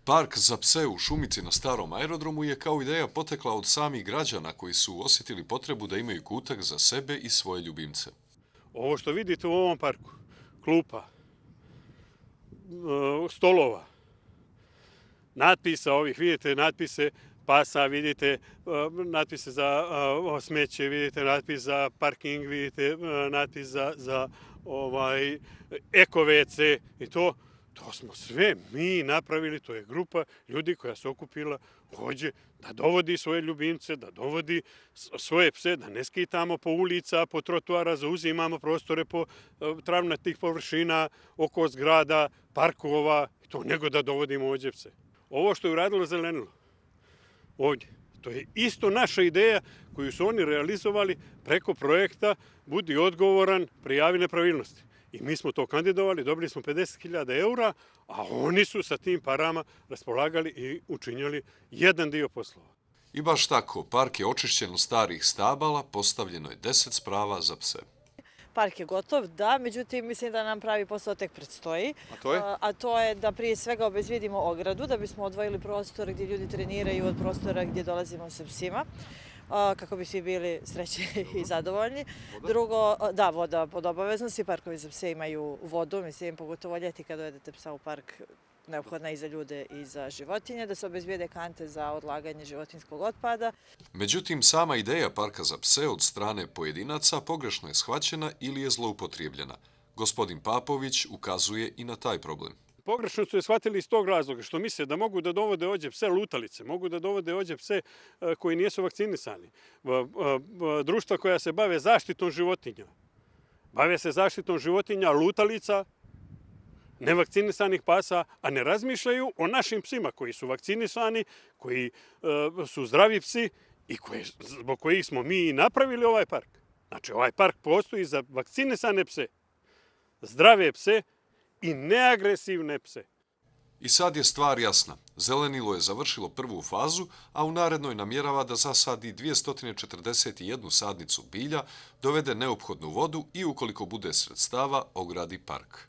Park za pse u Šumici na starom aerodromu je kao ideja potekla od samih građana koji su osjetili potrebu da imaju kutak za sebe i svoje ljubimce. Ovo što vidite u ovom parku, klupa, stolova, natpisa ovih, vidite natpise pasa, vidite natpise za smeće, vidite natpis za parking, vidite natpis za eko WC i to smo sve mi napravili, to je grupa ljudi koja se okupila hođe da dovodi svoje ljubimce, da dovodi svoje pse, da ne skitamo po ulica, po trotoara, zauzimamo prostore po travnatih površina, oko zgrada, parkova, nego da dovodimo ovdje pse. Ovo što je uradilo Zelenilo, ovdje, to je isto naša ideja koju su oni realizovali preko projekta Budi odgovoran, prijavi nepravilnosti. I mi smo to kandidovali, dobili smo 50.000 eura, a oni su sa tim parama raspolagali i učinjali jedan dio poslova. I baš tako, park je očišćen od starih stabala, postavljeno je 10 sprava za pse. Park je gotov, da, međutim mislim da nam pravi posao tek predstoji. A to je? A to je da prije svega obezvijedimo ogradu, da bismo odvojili prostor gdje ljudi treniraju od prostora gdje dolazimo sa psima, kako bi svi bili srećni i zadovoljni. Drugo, da, voda pod obaveznosti, parkovi za pse imaju vodu, mislim, pogotovo ljeti kad dovedete psa u park, neophodna i za ljude i za životinje, da se obezbijede kante za odlaganje životinjskog otpada. Međutim, sama ideja parka za pse od strane pojedinaca pogrešno je shvaćena ili je zloupotrijebljena. Gospodin Papović ukazuje i na taj problem. Pogrešno su je shvatili iz tog razloga što misle da mogu da dovode ovdje pse lutalice, mogu da dovode ovdje pse koji nisu vakcinisani. Društva koja se bave zaštitom životinja. Bave se zaštitom životinja lutalica, nevakcinisanih pasa, a ne razmišljaju o našim psima koji su vakcinisani, koji su zdravi psi i zbog kojih smo mi napravili ovaj park. Znači, ovaj park postoji za vakcinisane pse, zdrave pse i neagresivne pse. I sad je stvar jasna. Zelenilo je završilo prvu fazu, a u narednoj namjerava da zasadi 241 sadnicu bilja, dovede neophodnu vodu i ukoliko bude sredstava, ogradi park.